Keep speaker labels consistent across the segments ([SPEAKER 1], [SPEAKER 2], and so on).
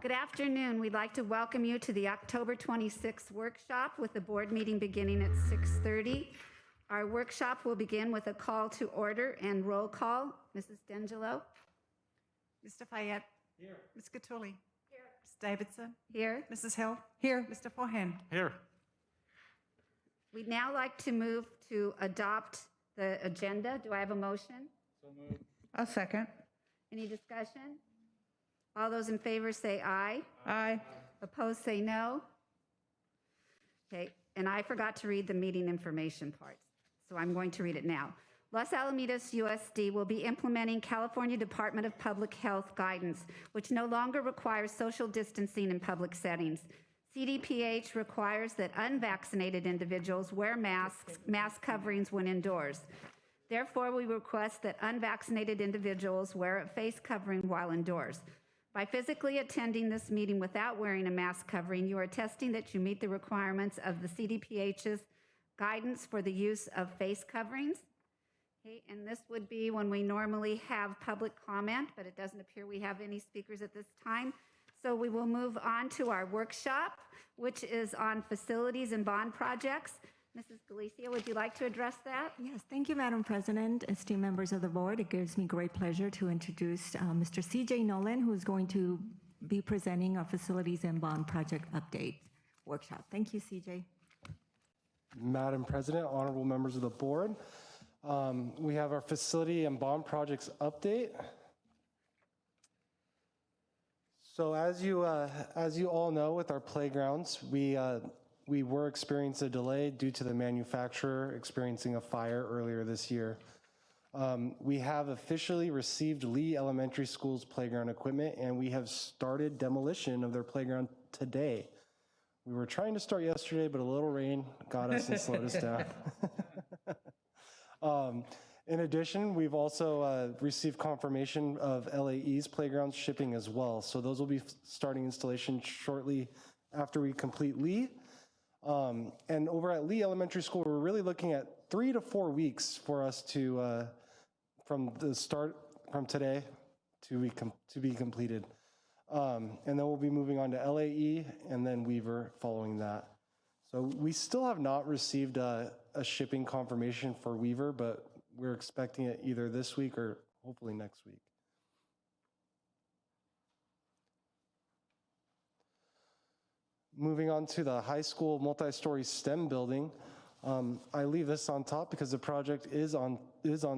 [SPEAKER 1] Good afternoon. We'd like to welcome you to the October 26th workshop with the board meeting beginning at 6:30. Our workshop will begin with a call to order and roll call. Mrs. D'Angelo?
[SPEAKER 2] Mr. Fayette? Here. Ms. Gattuli? Here. Ms. Davidson?
[SPEAKER 1] Here.
[SPEAKER 2] Mrs. Hill? Here. Mr. Forehand?
[SPEAKER 3] Here.
[SPEAKER 1] We'd now like to move to adopt the agenda. Do I have a motion?
[SPEAKER 3] So moved.
[SPEAKER 4] A second.
[SPEAKER 1] Any discussion? All those in favor say aye.
[SPEAKER 4] Aye.
[SPEAKER 1] Opposed say no. Okay, and I forgot to read the meeting information part, so I'm going to read it now. Los Alamitos USD will be implementing California Department of Public Health guidance, which no longer requires social distancing in public settings. CDPH requires that unvaccinated individuals wear mask coverings when indoors. Therefore, we request that unvaccinated individuals wear a face covering while indoors. By physically attending this meeting without wearing a mask covering, you are attesting that you meet the requirements of the CDPH's guidance for the use of face coverings. Okay, and this would be when we normally have public comment, but it doesn't appear we have any speakers at this time. So we will move on to our workshop, which is on facilities and bond projects. Mrs. Galicia, would you like to address that?
[SPEAKER 5] Yes, thank you, Madam President, esteemed members of the board. It gives me great pleasure to introduce Mr. CJ Nolan, who's going to be presenting a facilities and bond project update workshop. Thank you, CJ.
[SPEAKER 6] Madam President, honorable members of the board, we have our facility and bond projects update. So as you all know, with our playgrounds, we were experiencing a delay due to the manufacturer experiencing a fire earlier this year. We have officially received Lee Elementary School's playground equipment, and we have started demolition of their playground today. We were trying to start yesterday, but a little rain got us and slowed us down. In addition, we've also received confirmation of LAE's playground shipping as well. So those will be starting installation shortly after we complete Lee. And over at Lee Elementary School, we're really looking at 3 to 4 weeks for us to, from today to be completed. And then we'll be moving on to LAE and then Weaver following that. So we still have not received a shipping confirmation for Weaver, but we're expecting it either this week or hopefully next week. Moving on to the high school multi-story STEM building. I leave this on top because the project is on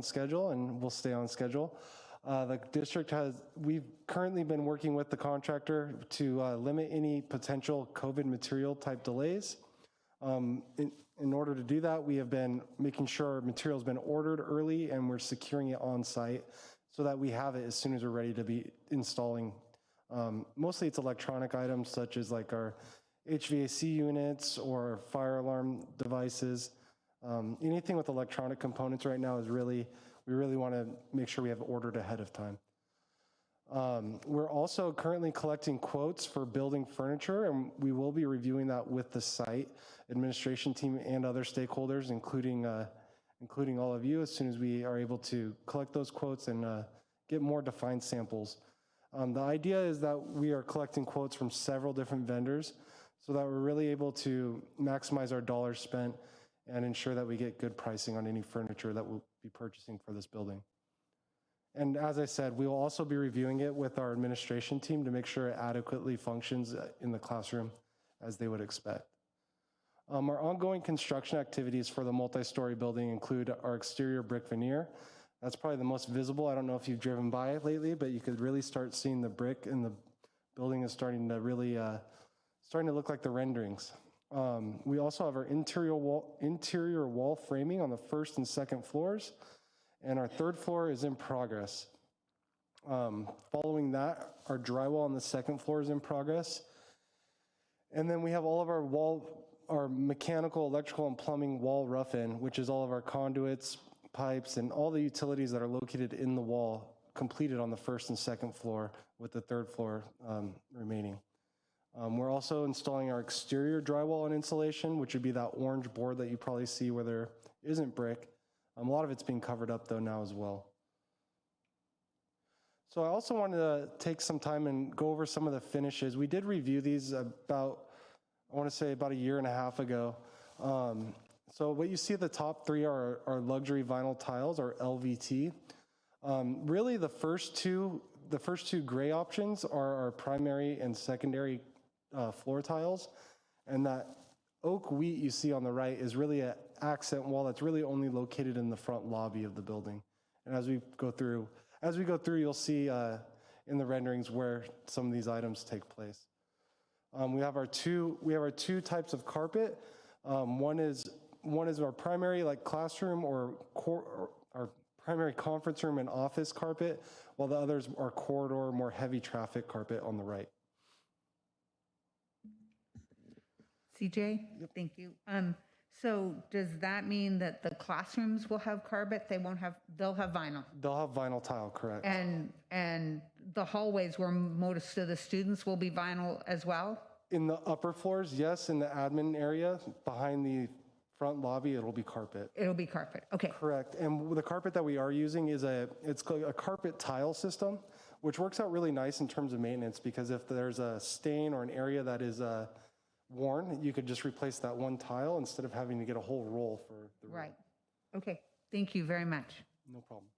[SPEAKER 6] schedule and will stay on schedule. The district we've currently been working with the contractor to limit any potential COVID material type delays. In order to do that, we have been making sure our material has been ordered early and we're securing it on site so that we have it as soon as we're ready to be installing. Mostly it's electronic items such as like our HVAC units or fire alarm devices. Anything with electronic components right now is we really want to make sure we have it ordered ahead of time. We're also currently collecting quotes for building furniture, and we will be reviewing that with the site administration team and other stakeholders, including all of you, as soon as we are able to collect those quotes and get more defined samples. The idea is that we are collecting quotes from several different vendors so that we're really able to maximize our dollars spent and ensure that we get good pricing on any furniture that we'll be purchasing for this building. And as I said, we will also be reviewing it with our administration team to make sure it adequately functions in the classroom as they would expect. Our ongoing construction activities for the multi-story building include our exterior brick veneer. That's probably the most visible. I don't know if you've driven by it lately, but you could really start seeing the brick, and the building is starting to really look like the renderings. We also have our interior wall framing on the first and second floors, and our third floor is in progress. Following that, our drywall on the second floor is in progress. And then we have all of our mechanical, electrical, and plumbing wall rough-in, which is all of our conduits, pipes, and all the utilities that are located in the wall completed on the first and second floor, with the third floor remaining. We're also installing our exterior drywall and insulation, which would be that orange board that you probably see where there isn't brick. A lot of it's being covered up though now as well. So I also wanted to take some time and go over some of the finishes. We did review these about, I want to say about a year and a half ago. So what you see at the top three are luxury vinyl tiles, or LVT. Really the first two gray options are our primary and secondary floor tiles. And that oak wheat you see on the right is really an accent wall that's really only located in the front lobby of the building. And as we go through, you'll see in the renderings where some of these items take place. We have our two types of carpet. One is our primary like classroom or our primary conference room and office carpet, while the others are corridor, more heavy traffic carpet on the right.
[SPEAKER 3] CJ, thank you. So does that mean that the classrooms will have carpet? They'll have vinyl?
[SPEAKER 6] They'll have vinyl tile, correct.
[SPEAKER 3] And the hallways where most of the students will be vinyl as well?
[SPEAKER 6] In the upper floors, yes. In the admin area, behind the front lobby, it'll be carpet.
[SPEAKER 3] It'll be carpet, okay.
[SPEAKER 6] Correct. And the carpet that we are using is it's called a carpet tile system, which works out really nice in terms of maintenance, because if there's a stain or an area that is worn, you could just replace that one tile instead of having to get a whole roll for the room.
[SPEAKER 3] Right. Okay. Thank you very much.
[SPEAKER 6] No problem.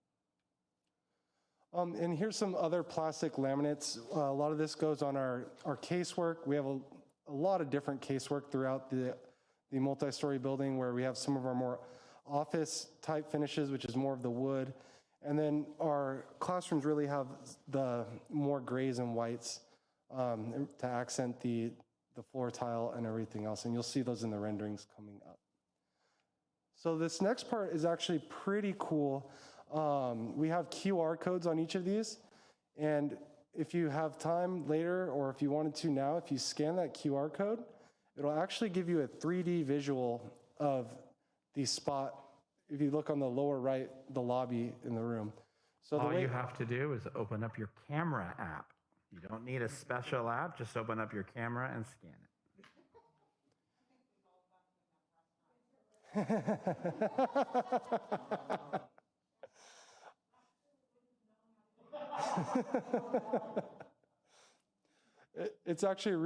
[SPEAKER 6] And here's some other plastic laminates. A lot of this goes on our casework. We have a lot of different casework throughout the multi-story building, where we have some of our more office type finishes, which is more of the wood. And then our classrooms really have the more grays and whites to accent the floor tile and everything else. And you'll see those in the renderings coming up. So this next part is actually pretty cool. We have QR codes on each of these. And if you have time later, or if you wanted to now, if you scan that QR code, it'll actually give you a 3D visual of the spot. If you look on the lower right, the lobby in the room. So
[SPEAKER 4] all you have to do is open up your camera app. You don't need a special app, just open up your camera and scan it.
[SPEAKER 6] It's actually a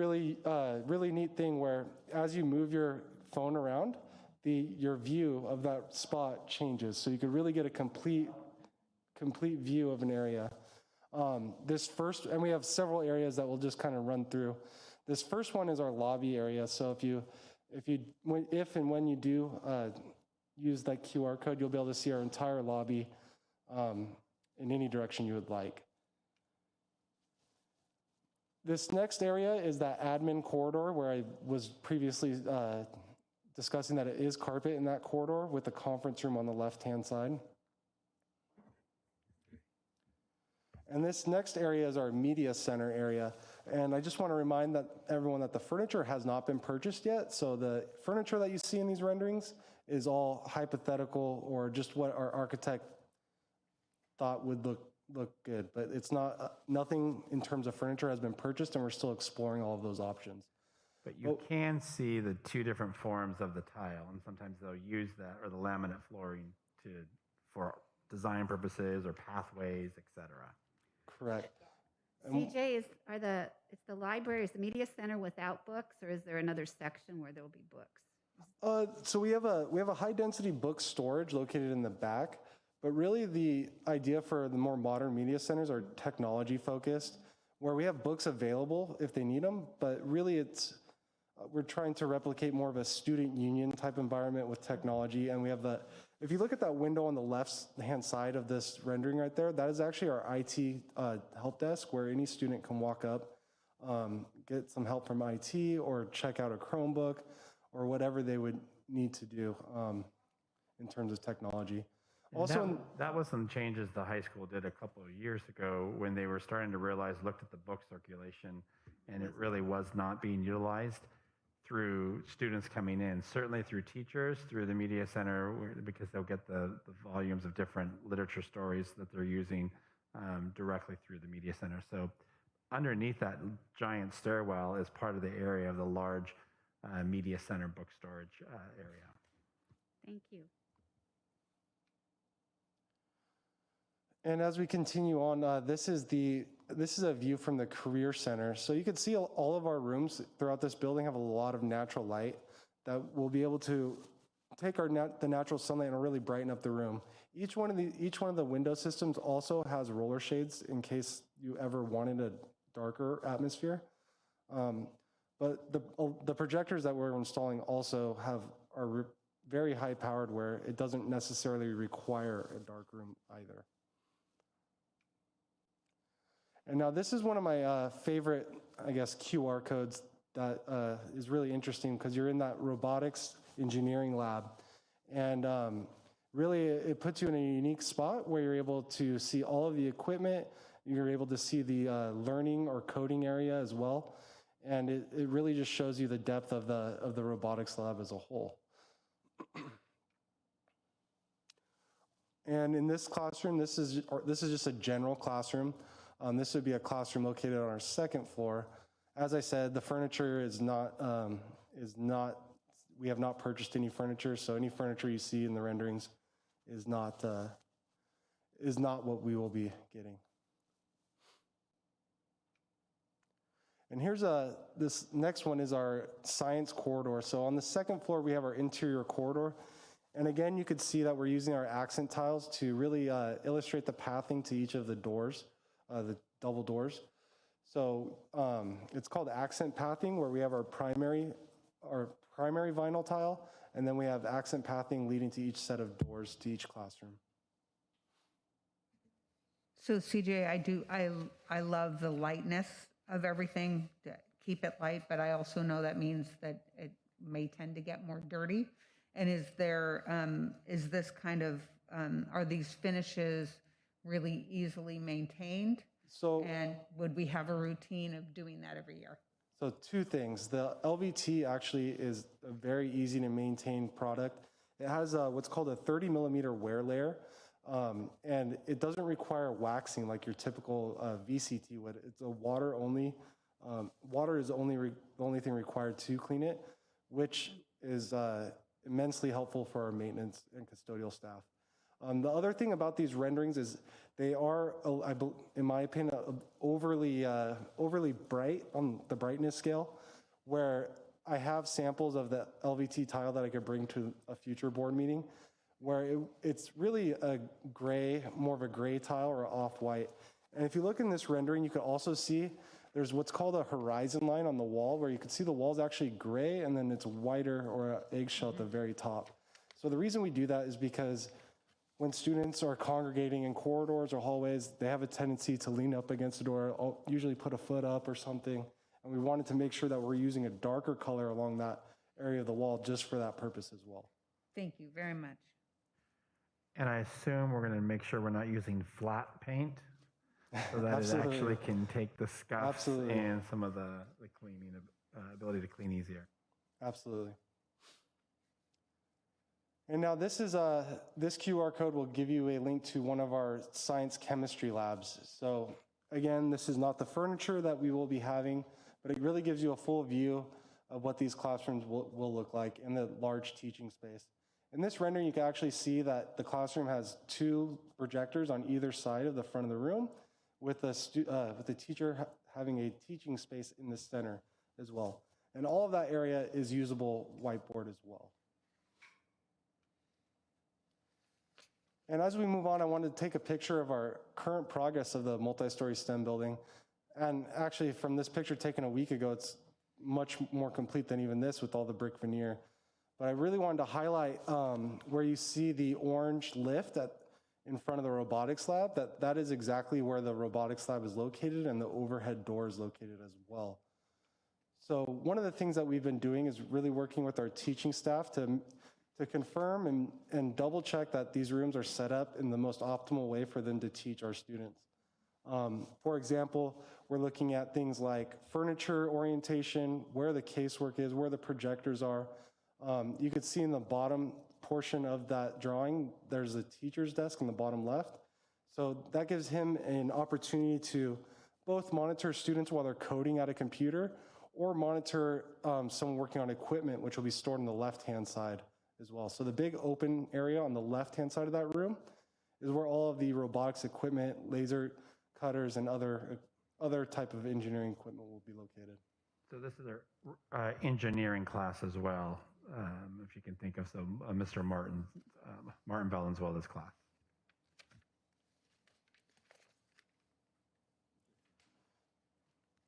[SPEAKER 6] really neat thing where as you move your phone around, your view of that spot changes. So you could really get a complete view of an area. And we have several areas that we'll just kind of run through. This first one is our lobby area. So if and when you do use that QR code, you'll be able to see our entire lobby in any direction you would like. This next area is that admin corridor, where I was previously discussing that it is carpet in that corridor, with the conference room on the left-hand side. And this next area is our media center area. And I just want to remind everyone that the furniture has not been purchased yet. So the furniture that you see in these renderings is all hypothetical, or just what our architect thought would look good. But it's nothing in terms of furniture has been purchased, and we're still exploring all of those options.
[SPEAKER 4] But you can see the two different forms of the tile, and sometimes they'll use that, or the laminate flooring, for design purposes or pathways, etc.
[SPEAKER 6] Correct.
[SPEAKER 1] CJ, is the library, is the media center without books, or is there another section where there will be books?
[SPEAKER 6] So we have a high density book storage located in the back, but really the idea for the more modern media centers are technology focused, where we have books available if they need them, but really we're trying to replicate more of a student union type environment with technology. And we have if you look at that window on the left-hand side of this rendering right there, that is actually our IT help desk, where any student can walk up, get some help from IT, or check out a Chromebook, or whatever they would need to do in terms of technology. Also,
[SPEAKER 4] that was some changes the high school did a couple of years ago, when they were starting to looked at the book circulation, and it really was not being utilized through students coming in, certainly through teachers, through the media center, because they'll get the volumes of different literature stories that they're using directly through the media center. So underneath that giant stairwell is part of the area of the large media center book storage area.
[SPEAKER 1] Thank you.
[SPEAKER 6] And as we continue on, this is a view from the Career Center. So you can see all of our rooms throughout this building have a lot of natural light that will be able to take the natural sunlight and really brighten up the room. Each one of the window systems also has roller shades in case you ever wanted a darker atmosphere. But the projectors that we're installing also are very high powered, where it doesn't necessarily require a dark room either. And now this is one of my favorite, I guess, QR codes that is really interesting, because you're in that robotics engineering lab. And really, it puts you in a unique spot where you're able to see all of the equipment. You're able to see the learning or coding area as well. And it really just shows you the depth of the robotics lab as a whole. And in this classroom, this is just a general classroom. This would be a classroom located on our second floor. As I said, the furniture is not, we have not purchased any furniture, so any furniture you see in the renderings is not what we will be getting. And here's this next one is our science corridor. So on the second floor, we have our interior corridor. And again, you could see that we're using our accent tiles to really illustrate the pathing to each of the doors, the double doors. So it's called accent pathing, where we have our primary vinyl tile, and then we have accent pathing leading to each set of doors to each classroom.
[SPEAKER 3] So CJ, I love the lightness of everything, to keep it light, but I also know that means that it may tend to get more dirty. And is this kind of, are these finishes really easily maintained?
[SPEAKER 6] So,
[SPEAKER 3] and would we have a routine of doing that every year?
[SPEAKER 6] So two things. The LVT actually is a very easy to maintain product. It has what's called a 30 millimeter wear layer, and it doesn't require waxing like your typical VCT would. It's a water only. Water is the only thing required to clean it, which is immensely helpful for our maintenance and custodial staff. The other thing about these renderings is they are, in my opinion, overly bright on the brightness scale, where I have samples of the LVT tile that I could bring to a future board meeting, where it's really a gray, more of a gray tile or off-white. And if you look in this rendering, you can also see there's what's called a horizon line on the wall, where you can see the wall's actually gray and then it's whiter or eggshell at the very top. So the reason we do that is because when students are congregating in corridors or hallways, they have a tendency to lean up against the door, usually put a foot up or something. And we wanted to make sure that we're using a darker color along that area of the wall just for that purpose as well.
[SPEAKER 3] Thank you very much.
[SPEAKER 4] And I assume we're going to make sure we're not using flat paint, so that it actually can take the scuffs and some of the cleaning, ability to clean easier.
[SPEAKER 6] Absolutely. And now this QR code will give you a link to one of our science chemistry labs. So again, this is not the furniture that we will be having, but it really gives you a full view of what these classrooms will look like in the large teaching space. In this rendering, you can actually see that the classroom has 2 projectors on either side of the front of the room, with the teacher having a teaching space in the center as well. And all of that area is usable whiteboard as well. And as we move on, I wanted to take a picture of our current progress of the multi-story STEM building. And actually, from this picture taken a week ago, it's much more complete than even this with all the brick veneer. But I really wanted to highlight where you see the orange lift in front of the robotics lab, that is exactly where the robotics lab is located, and the overhead door is located as well. So one of the things that we've been doing is really working with our teaching staff to confirm and double check that these rooms are set up in the most optimal way for them to teach our students. For example, we're looking at things like furniture orientation, where the casework is, where the projectors are. You could see in the bottom portion of that drawing, there's a teacher's desk in the bottom left. So that gives him an opportunity to both monitor students while they're coding at a computer, or monitor someone working on equipment, which will be stored on the left-hand side as well. So the big open area on the left-hand side of that room is where all of the robotics equipment, laser cutters, and other type of engineering equipment will be located.
[SPEAKER 4] So this is our engineering class as well, if you can think of some, Mr. Martin Valenzuela's class.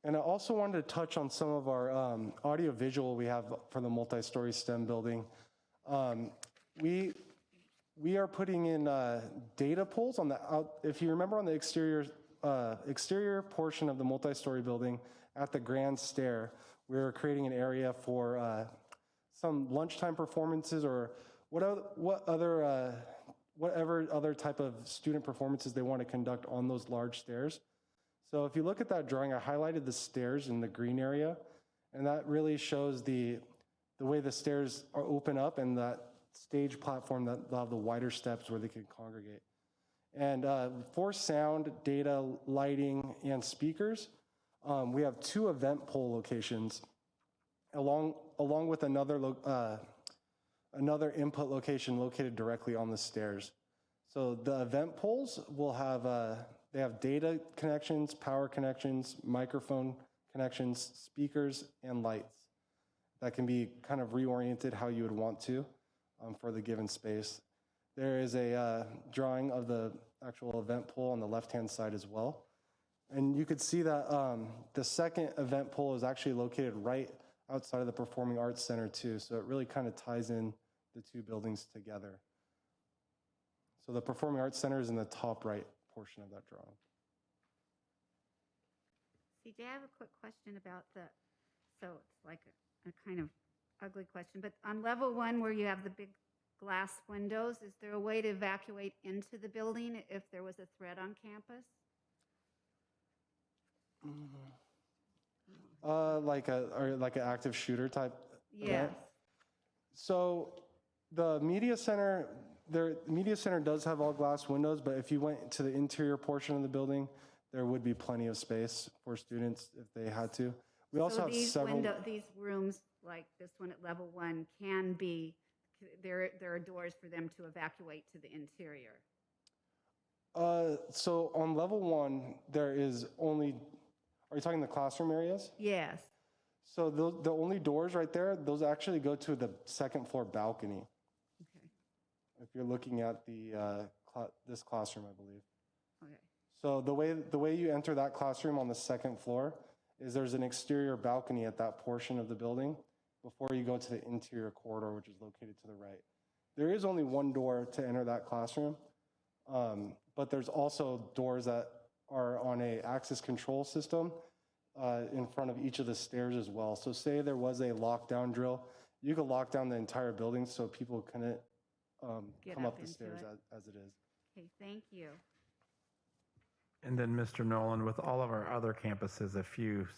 [SPEAKER 6] And I also wanted to touch on some of our audio-visual we have for the multi-story STEM building. We are putting in data poles on the if you remember on the exterior portion of the multi-story building at the grand stair, we're creating an area for some lunchtime performances or whatever other type of student performances they want to conduct on those large stairs. So if you look at that drawing, I highlighted the stairs in the green area, and that really shows the way the stairs are open up and that stage platform that they'll have the wider steps where they can congregate. And for sound, data, lighting, and speakers, we have 2 event pole locations along with another input location located directly on the stairs. So the event poles will have they have data connections, power connections, microphone connections, speakers, and lights that can be kind of reoriented how you would want to for the given space. There is a drawing of the actual event pole on the left-hand side as well. And you could see that the second event pole is actually located right outside of the Performing Arts Center too. So it really kind of ties in the 2 buildings together. So the Performing Arts Center is in the top right portion of that drawing.
[SPEAKER 1] CJ, I have a quick question about so it's like a kind of ugly question, but on level 1 where you have the big glass windows, is there a way to evacuate into the building if there was a threat on campus?
[SPEAKER 6] Like an active shooter type
[SPEAKER 1] Yes.
[SPEAKER 6] event? So the media center does have all glass windows, but if you went to the interior portion of the building, there would be plenty of space for students if they had to. We also
[SPEAKER 1] So
[SPEAKER 6] have
[SPEAKER 1] these
[SPEAKER 6] several.
[SPEAKER 1] these rooms, like this one at level 1, can be, there are doors for them to evacuate to the interior.
[SPEAKER 6] So on level 1, there is only, are you talking the classroom areas?
[SPEAKER 1] Yes.
[SPEAKER 6] So the only doors right there, those actually go to the second floor balcony.
[SPEAKER 1] Okay.
[SPEAKER 6] If you're looking at this classroom, I believe.
[SPEAKER 1] Okay.
[SPEAKER 6] So the way you enter that classroom on the second floor is there's an exterior balcony at that portion of the building before you go to the interior corridor, which is located to the right. There is only one door to enter that classroom, but there's also doors that are on a access control system in front of each of the stairs as well. So say there was a lockdown drill, you could lock down the entire building so people couldn't come up the
[SPEAKER 1] into
[SPEAKER 6] stairs
[SPEAKER 1] it.
[SPEAKER 6] as it is.
[SPEAKER 1] Okay, thank you.
[SPEAKER 4] And then, Mr. Nolan, with all of our other campuses,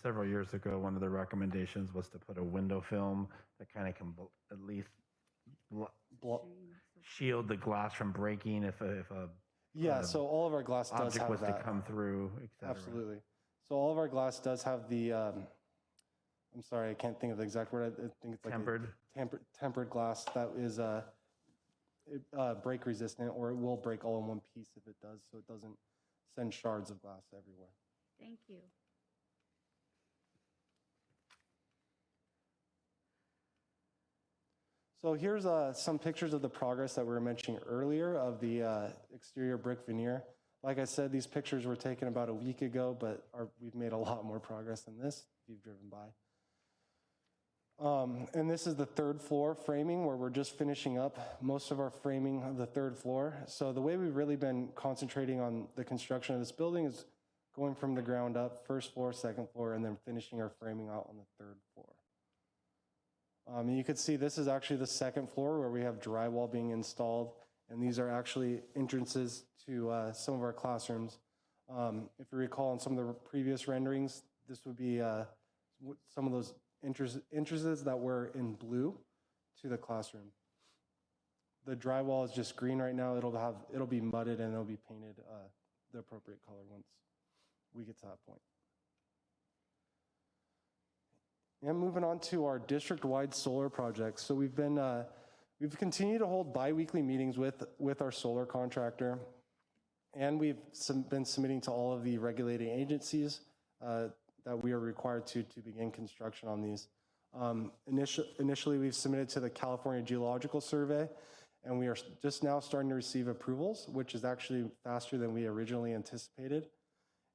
[SPEAKER 4] several years ago, one of the recommendations was to put a window film that kind of can at least shield the glass from breaking if a
[SPEAKER 6] Yeah, so all of our glass does
[SPEAKER 4] object
[SPEAKER 6] have
[SPEAKER 4] was
[SPEAKER 6] that.
[SPEAKER 4] to come through, et cetera.
[SPEAKER 6] Absolutely. So all of our glass does have the, I'm sorry, I can't think of the exact word. I think it's like tempered glass that is break resistant, or it will break all in one piece if it does, so it doesn't send shards of glass everywhere.
[SPEAKER 1] Thank you.
[SPEAKER 6] So here's some pictures of the progress that we were mentioning earlier of the exterior brick veneer. Like I said, these pictures were taken about a week ago, but we've made a lot more progress than this if you've driven by. And this is the 3rd floor framing where we're just finishing up most of our framing of the 3rd floor. So the way we've really been concentrating on the construction of this building is going from the ground up, 1st floor, 2nd floor, and then finishing our framing out on the 3rd floor. And you can see this is actually the 2nd floor where we have drywall being installed, and these are actually entrances to some of our classrooms. If you recall in some of the previous renderings, this would be some of those entrances that were in blue to the classroom. The drywall is just green right now. It'll be mudded and it'll be painted the appropriate color once we get to that point. And moving on to our district-wide solar projects. So we've continued to hold bi-weekly meetings with our solar contractor. And we've been submitting to all of the regulating agencies that we are required to begin construction on these. Initially, we've submitted to the California Geological Survey, and we are just now starting to receive approvals, which is actually faster than we originally anticipated.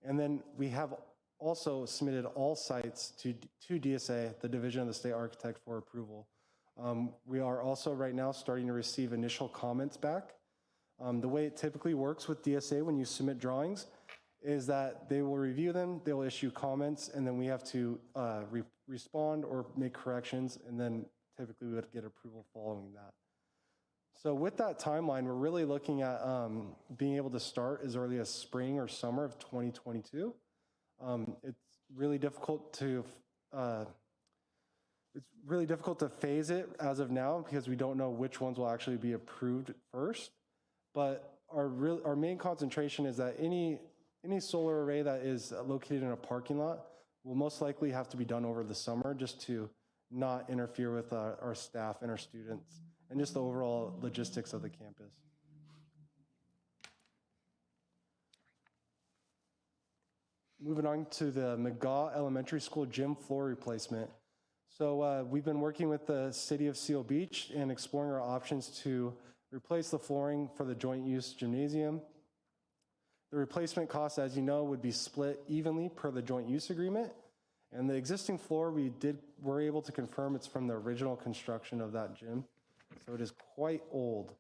[SPEAKER 6] And then we have also submitted all sites to DSA, the Division of the State Architect, for approval. We are also right now starting to receive initial comments back. The way it typically works with DSA when you submit drawings is that they will review them, they will issue comments, and then we have to respond or make corrections, and then typically we would get approval following that. So with that timeline, we're really looking at being able to start as early as spring or summer of 2022. It's really difficult to phase it as of now because we don't know which ones will actually be approved first. But our main concentration is that any solar array that is located in a parking lot will most likely have to be done over the summer just to not interfere with our staff and our students and just the overall logistics of the campus. Moving on to the McGaw Elementary School gym floor replacement. So we've been working with the city of Seal Beach and exploring our options to replace the flooring for the joint use gymnasium. The replacement cost, as you know, would be split evenly per the joint use agreement. And the existing floor, we're able to confirm it's from the original construction of that gym. So it is quite old.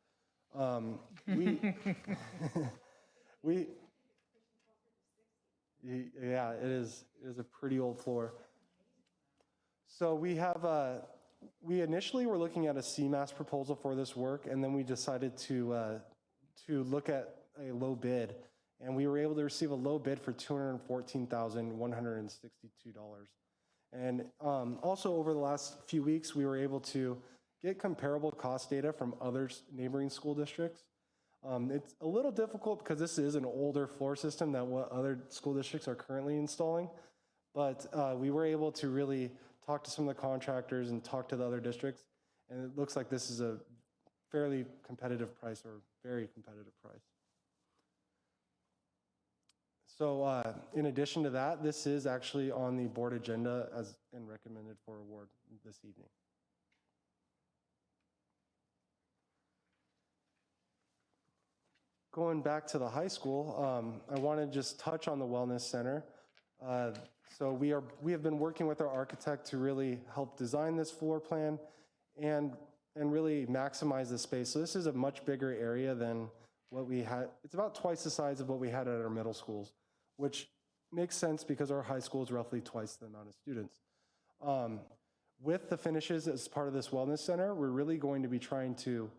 [SPEAKER 6] Yeah, it is a pretty old floor. So we initially were looking at a CMAS proposal for this work, and then we decided to look at a low bid, and we were able to receive a low bid for $214,162. And also over the last few weeks, we were able to get comparable cost data from other neighboring school districts. It's a little difficult because this is an older floor system than what other school districts are currently installing, but we were able to really talk to some of the contractors and talk to the other districts, and it looks like this is a fairly competitive price or very competitive price. So in addition to that, this is actually on the board agenda and recommended for award this evening. Going back to the high school, I want to just touch on the Wellness Center. So we have been working with our architect to really help design this floor plan and really maximize the space. So this is a much bigger area than what we had. It's about twice the size of what we had at our middle schools, which makes sense because our high school is roughly twice the amount of students. With the finishes as part of this Wellness Center, we're really going to be trying to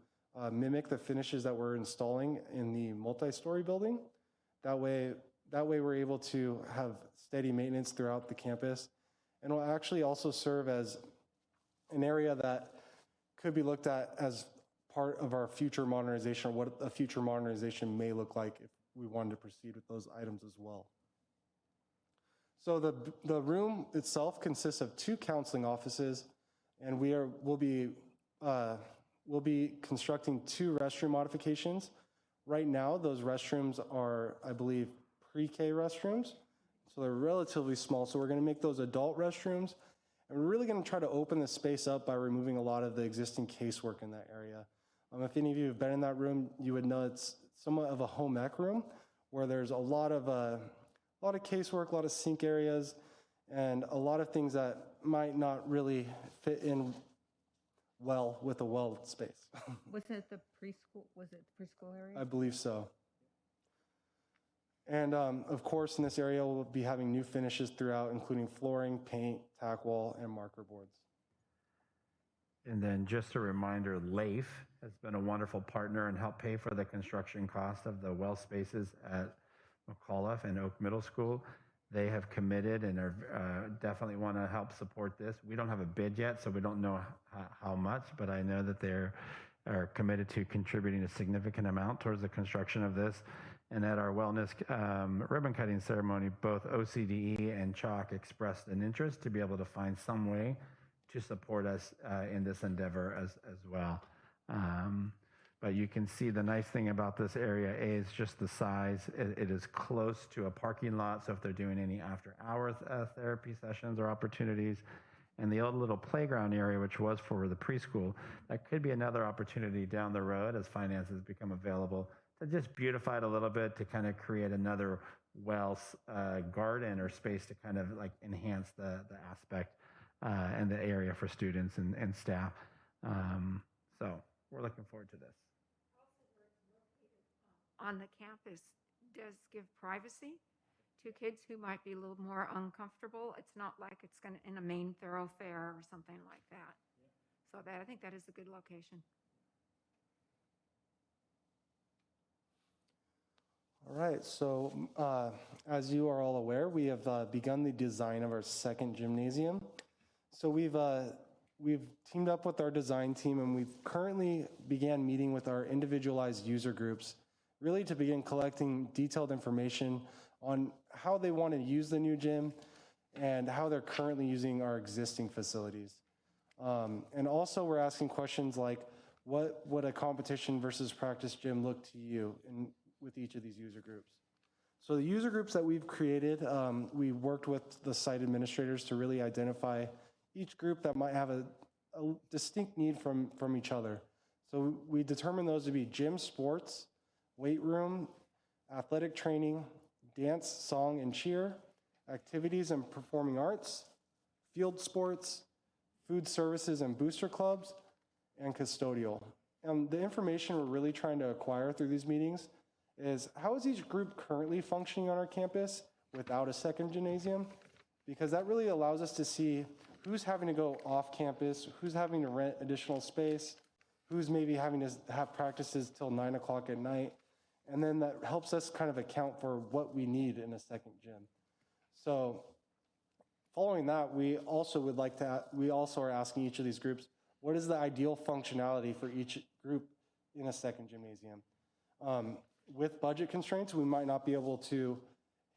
[SPEAKER 6] mimic the finishes that we're installing in the multi-story building. That way we're able to have steady maintenance throughout the campus, and will actually also serve as an area that could be looked at as part of our future modernization, or what a future modernization may look like if we wanted to proceed with those items as well. So the room itself consists of 2 counseling offices, and we'll be constructing 2 restroom modifications. Right now, those restrooms are, I believe, pre-K restrooms. So they're relatively small. So we're going to make those adult restrooms. And we're really going to try to open the space up by removing a lot of the existing casework in that area. If any of you have been in that room, you would know it's somewhat of a home ec room where there's a lot of casework, a lot of sink areas, and a lot of things that might not really fit in well with a well space.
[SPEAKER 3] Was it the preschool? Was it the preschool area?
[SPEAKER 6] I believe so. And of course, in this area, we'll be having new finishes throughout, including flooring, paint, tack wall, and marker boards.
[SPEAKER 4] And then just a reminder, LAIF has been a wonderful partner and helped pay for the construction cost of the well spaces at McAuliffe and Oak Middle School. They have committed and are definitely want to help support this. We don't have a bid yet, so we don't know how much, but I know that they're committed to contributing a significant amount towards the construction of this. And at our wellness ribbon cutting ceremony, both OCDE and Chalk expressed an interest to be able to find some way to support us in this endeavor as well. But you can see the nice thing about this area is just the size. It is close to a parking lot, so if they're doing any after-hours therapy sessions or opportunities, and the old little playground area, which was for the preschool, that could be another opportunity down the road as finances become available to just beautify it a little bit, to kind of create another garden or space to kind of like enhance the aspect and the area for students and staff. So we're looking forward to this.
[SPEAKER 7] On the campus does give privacy to kids who might be a little more uncomfortable. It's not like it's going to in a main thoroughfare or something like that. So I think that is a good location.
[SPEAKER 6] All right, so as you are all aware, we have begun the design of our second gymnasium. So we've teamed up with our design team, and we've currently began meeting with our individualized user groups, really to begin collecting detailed information on how they want to use the new gym and how they're currently using our existing facilities. And also we're asking questions like, what would a competition versus practice gym look to you with each of these user groups? So the user groups that we've created, we worked with the site administrators to really identify each group that might have a distinct need from each other. So we determined those to be gym sports, weight room, athletic training, dance, song, and cheer, activities and performing arts, field sports, food services and booster clubs, and custodial. And the information we're really trying to acquire through these meetings is how is each group currently functioning on our campus without a second gymnasium? Because that really allows us to see who's having to go off campus, who's having to rent additional space, who's maybe having to have practices till 9 o'clock at night. And then that helps us kind of account for what we need in a second gym. So following that, we also are asking each of these groups, what is the ideal functionality for each group in a second gymnasium? With budget constraints, we might not be able to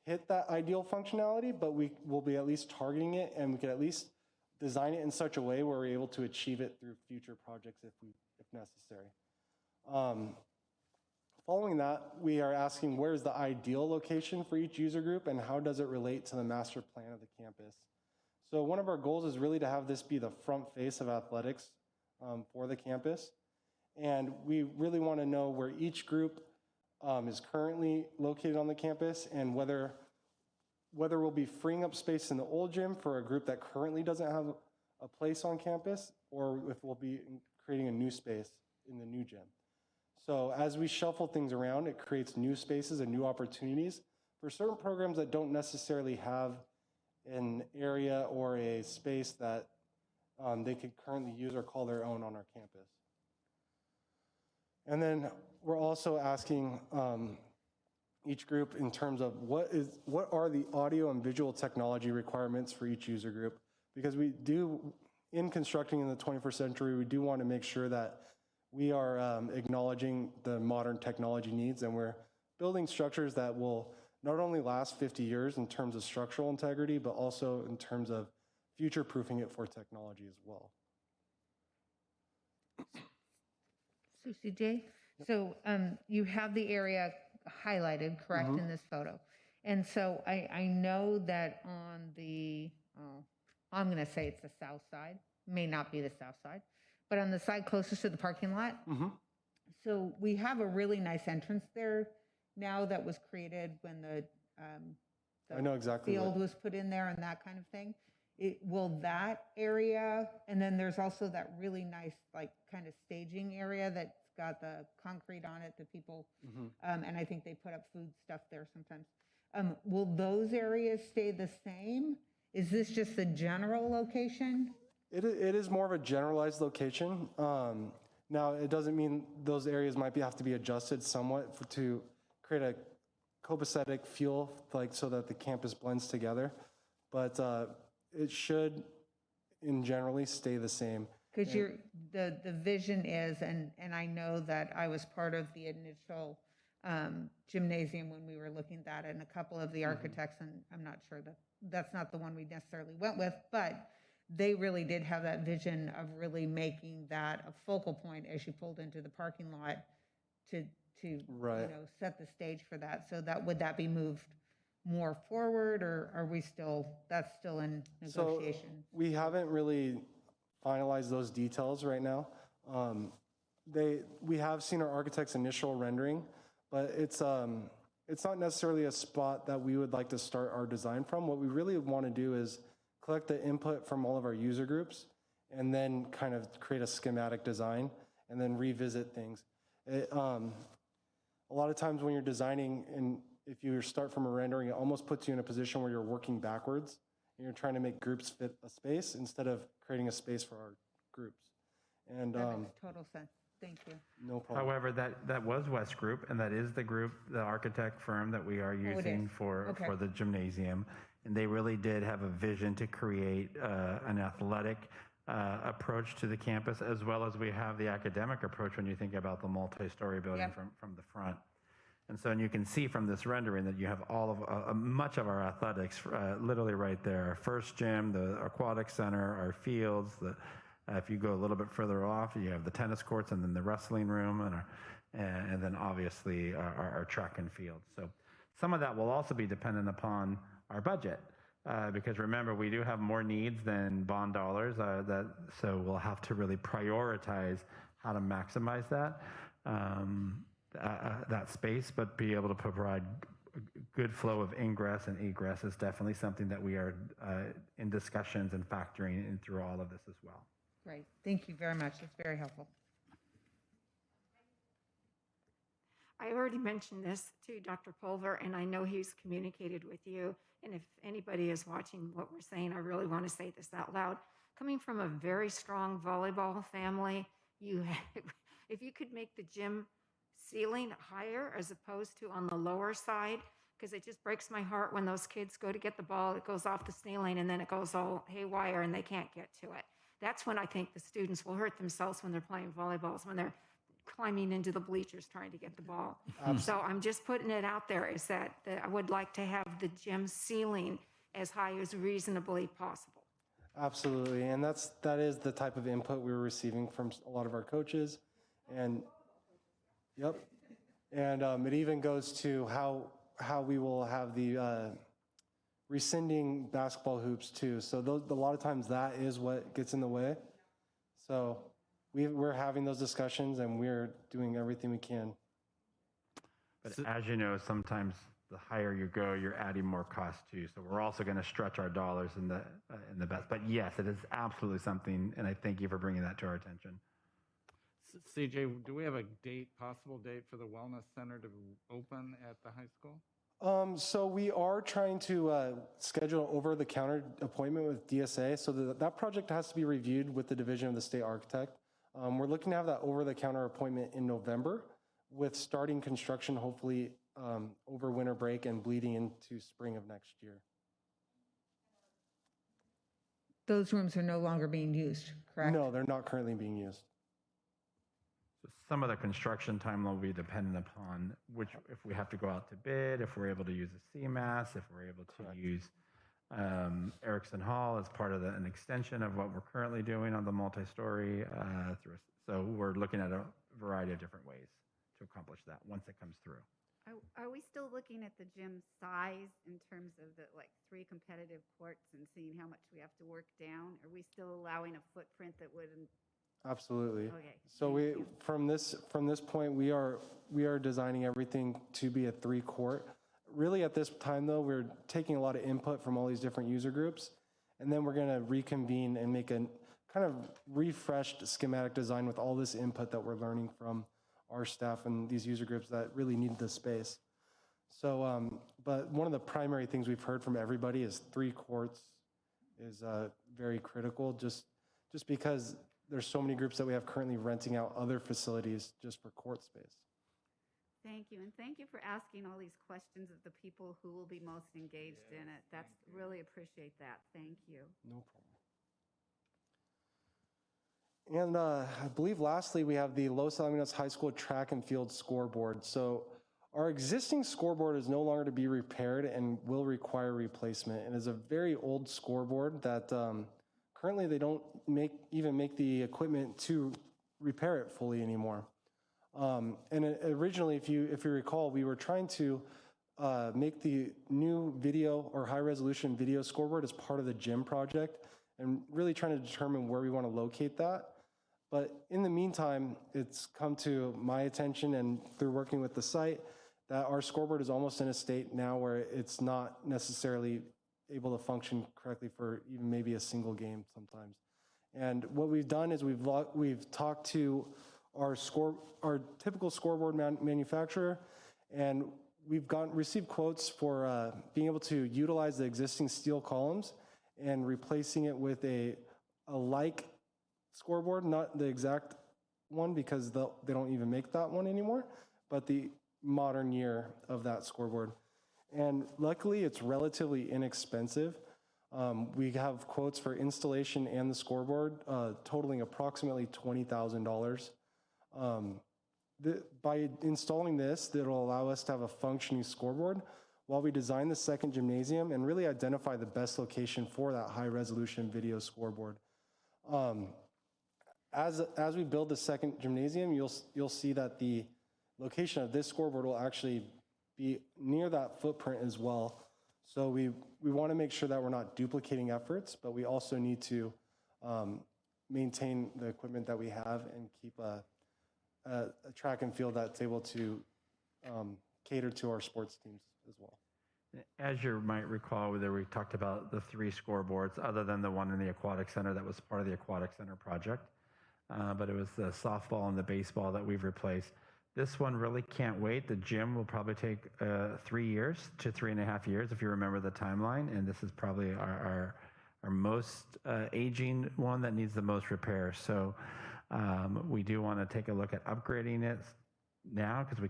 [SPEAKER 6] hit that ideal functionality, but we will be at least targeting it, and we can at least design it in such a way where we're able to achieve it through future projects if necessary. Following that, we are asking where is the ideal location for each user group and how does it relate to the master plan of the campus? So one of our goals is really to have this be the front face of athletics for the campus. And we really want to know where each group is currently located on the campus and whether we'll be freeing up space in the old gym for a group that currently doesn't have a place on campus, or if we'll be creating a new space in the new gym. So as we shuffle things around, it creates new spaces and new opportunities for certain programs that don't necessarily have an area or a space that they could currently use or call their own on our campus. And then we're also asking each group in terms of what are the audio and visual technology requirements for each user group, because we do, in constructing in the 21st century, we do want to make sure that we are acknowledging the modern technology needs, and we're building structures that will not only last 50 years in terms of structural integrity, but also in terms of future-proofing it for technology as well.
[SPEAKER 3] So CJ, so you have the area highlighted, correct, in this photo. And so I know that on the, I'm going to say it's the south side, may not be the south side, but on the side closest to the parking lot. So we have a really nice entrance there now that was created when the
[SPEAKER 6] I know exactly
[SPEAKER 3] field was put in there and that kind of thing. Will that area, and then there's also that really nice, like, kind of staging area that's got the concrete on it that people, and I think they put up food stuff there sometimes. Will those areas stay the same? Is this just the general location?
[SPEAKER 6] It is more of a generalized location. Now, it doesn't mean those areas might have to be adjusted somewhat to create a copacetic feel, like so that the campus blends together. But it should, in generally, stay the same.
[SPEAKER 3] Because the vision is, and I know that I was part of the initial gymnasium when we were looking at it, and a couple of the architects, and I'm not sure that that's not the one we necessarily went with, but they really did have that vision of really making that a focal point as you pulled into the parking lot to
[SPEAKER 6] Right.
[SPEAKER 3] set the stage for that. So would that be moved more forward, or are we still, that's still in
[SPEAKER 6] So
[SPEAKER 3] negotiation?
[SPEAKER 6] we haven't really finalized those details right now. We have seen our architect's initial rendering, but it's not necessarily a spot that we would like to start our design from. What we really want to do is collect the input from all of our user groups and then kind of create a schematic design and then revisit things. A lot of times when you're designing, and if you start from a rendering, it almost puts you in a position where you're working backwards and you're trying to make groups fit a space instead of creating a space for our groups. And
[SPEAKER 3] That makes total sense. Thank you.
[SPEAKER 6] no problem.
[SPEAKER 4] However, that was West Group, and that is the group, the architect firm that we are using for
[SPEAKER 3] Okay.
[SPEAKER 4] the gymnasium. And they really did have a vision to create an athletic approach to the campus, as well as we have the academic approach when you think about the multi-story building
[SPEAKER 3] Yep.
[SPEAKER 4] from the front. And so, and you can see from this rendering that you have all of much of our athletics literally right there. Our first gym, the aquatic center, our fields. If you go a little bit further off, you have the tennis courts and then the wrestling room, and then obviously our track and field. So some of that will also be dependent upon our budget. Because remember, we do have more needs than bond dollars, so we'll have to really prioritize how to maximize that space, but be able to provide good flow of ingress and egress is definitely something that we are in discussions and factoring in through all of this as well.
[SPEAKER 3] Great. Thank you very much. That's very helpful.
[SPEAKER 7] I already mentioned this to Dr. Pulver, and I know he's communicated with you. And if anybody is watching what we're saying, I really want to say this out loud. Coming from a very strong volleyball family, if you could make the gym ceiling higher as opposed to on the lower side, because it just breaks my heart when those kids go to get the ball, it goes off the ceiling, and then it goes all haywire, and they can't get to it. That's when I think the students will hurt themselves when they're playing volleyballs, when they're climbing into the bleachers trying to get the ball. So I'm just putting it out there is that I would like to have the gym ceiling as high as reasonably possible.
[SPEAKER 6] Absolutely, and that is the type of input we were receiving from a lot of our coaches, and yep, and it even goes to how we will have the rescinding basketball hoops too. So a lot of times that is what gets in the way. So we're having those discussions and we're doing everything we can.
[SPEAKER 4] But as you know, sometimes the higher you go, you're adding more cost too. So we're also going to stretch our dollars in the best. But yes, it is absolutely something, and I thank you for bringing that to our attention.
[SPEAKER 8] CJ, do we have a possible date for the wellness center to open at the high school?
[SPEAKER 6] So we are trying to schedule an over-the-counter appointment with DSA. So that project has to be reviewed with the Division of the State Architect. We're looking to have that over-the-counter appointment in November, with starting construction hopefully over winter break and bleeding into spring of next year.
[SPEAKER 3] Those rooms are no longer being used, correct?
[SPEAKER 6] No, they're not currently being used.
[SPEAKER 4] So some of the construction time will be dependent upon if we have to go out to bid, if we're able to use a CMAS, if we're able to
[SPEAKER 6] Correct.
[SPEAKER 4] use Erickson Hall as part of an extension of what we're currently doing on the multi-story. So we're looking at a variety of different ways to accomplish that once it comes through.
[SPEAKER 1] Are we still looking at the gym size in terms of the 3 competitive courts and seeing how much we have to work down? Are we still allowing a footprint that wouldn't?
[SPEAKER 6] Absolutely.
[SPEAKER 1] Okay.
[SPEAKER 6] So
[SPEAKER 1] thank you.
[SPEAKER 6] from this point, we are designing everything to be a 3-court. Really, at this time though, we're taking a lot of input from all these different user groups, and then we're going to reconvene and make a kind of refreshed schematic design with all this input that we're learning from our staff and these user groups that really need the space. So, but one of the primary things we've heard from everybody is 3 courts is very critical, just because there's so many groups that we have currently renting out other facilities just for court space.
[SPEAKER 1] Thank you, and thank you for asking all these questions of the people who will be most engaged in it. That's really appreciate that. Thank you.
[SPEAKER 6] No problem. And I believe lastly, we have the Los Alamitos High School track and field scoreboard. So our existing scoreboard is no longer to be repaired and will require replacement. It is a very old scoreboard that currently they don't even make the equipment to repair it fully anymore. Originally, if you recall, we were trying to make the new video or high resolution video scoreboard as part of the gym project and really trying to determine where we want to locate that. But in the meantime, it's come to my attention and through working with the site that our scoreboard is almost in a state now where it's not necessarily able to function correctly for even maybe a single game sometimes. And what we've done is we've talked to our typical scoreboard manufacturer, and we've received quotes for being able to utilize the existing steel columns and replacing it with a like scoreboard, not the exact one because they don't even make that one anymore, but the modern year of that scoreboard. And luckily, it's relatively inexpensive. We have quotes for installation and the scoreboard totaling approximately $20,000. By installing this, it'll allow us to have a functioning scoreboard while we design the second gymnasium and really identify the best location for that high resolution video scoreboard. As we build the second gymnasium, you'll see that the location of this scoreboard will actually be near that footprint as well. So we want to make sure that we're not duplicating efforts, but we also need to maintain the equipment that we have and keep a track and field that's able to cater to our sports teams as well.
[SPEAKER 4] As you might recall, we talked about the 3 scoreboards, other than the one in the aquatic center that was part of the aquatic center project. But it was the softball and the baseball that we've replaced. This one really can't wait. The gym will probably take 3 years to 3.5 years, if you remember the timeline. And this is probably our most aging one that needs the most repair. So we do want to take a look at upgrading it now because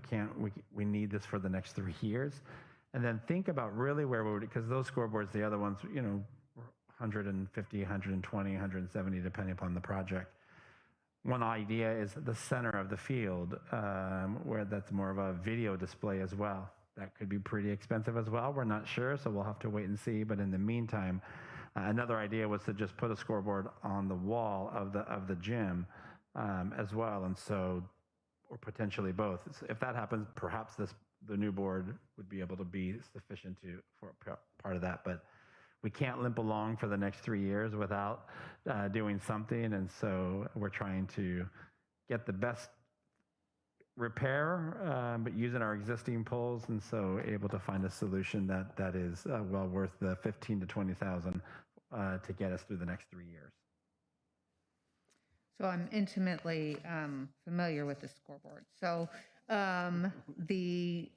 [SPEAKER 4] we need this for the next 3 years. And then think about really where we would, because those scoreboards, the other ones, 150, 120, 170, depending upon the project. One idea is the center of the field, where that's more of a video display as well. That could be pretty expensive as well. We're not sure, so we'll have to wait and see. But in the meantime, another idea was to just put a scoreboard on the wall of the gym as well, and so, or potentially both. If that happens, perhaps the new board would be able to be sufficient for part of that. But we can't limp along for the next 3 years without doing something. And so we're trying to get the best repair, but using our existing poles. And so able to find a solution that is well worth the $15,000 to $20,000 to get us through the next 3 years.
[SPEAKER 3] So I'm intimately familiar with the scoreboard. So the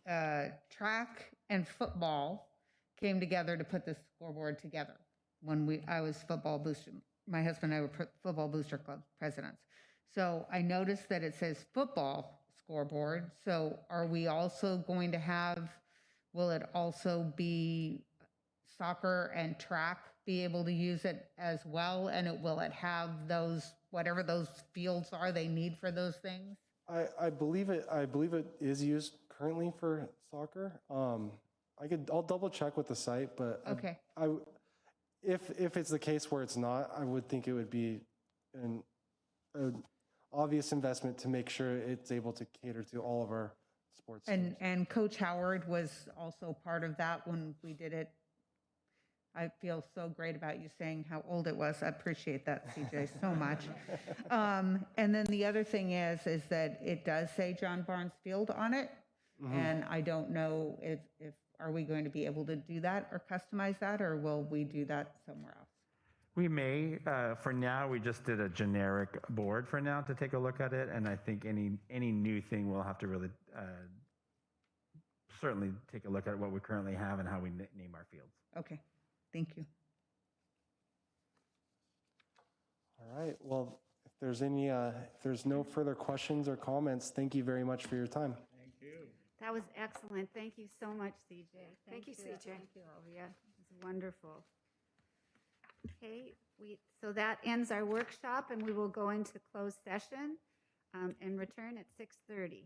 [SPEAKER 3] track and football came together to put this scoreboard together when I was football booster. My husband and I were football booster club presidents. So I noticed that it says football scoreboard. So are we also going to have, will it also be soccer and track be able to use it as well? And will it have those, whatever those fields are they need for those things?
[SPEAKER 6] I believe it is used currently for soccer. I'll double check with the site, but
[SPEAKER 3] okay.
[SPEAKER 6] If it's the case where it's not, I would think it would be an obvious investment to make sure it's able to cater to all of our sports teams.
[SPEAKER 3] And Coach Howard was also part of that when we did it. I feel so great about you saying how old it was. I appreciate that, CJ, so much. And then the other thing is that it does say John Barnes Field on it. Mm-hmm. And I don't know if are we going to be able to do that or customize that, or will we do that somewhere else?
[SPEAKER 4] We may. For now, we just did a generic board for now to take a look at it. And I think any new thing we'll have to really certainly take a look at what we currently have and how we name our fields.
[SPEAKER 3] Okay. Thank you.
[SPEAKER 6] All right. Well, if there's no further questions or comments, thank you very much for your time.
[SPEAKER 8] Thank you.
[SPEAKER 1] That was excellent. Thank you so much, CJ.
[SPEAKER 7] Thank you, CJ.
[SPEAKER 1] Thank you, Olivia. It was wonderful. Okay, so that ends our workshop, and we will go into closed session and return at 6:30.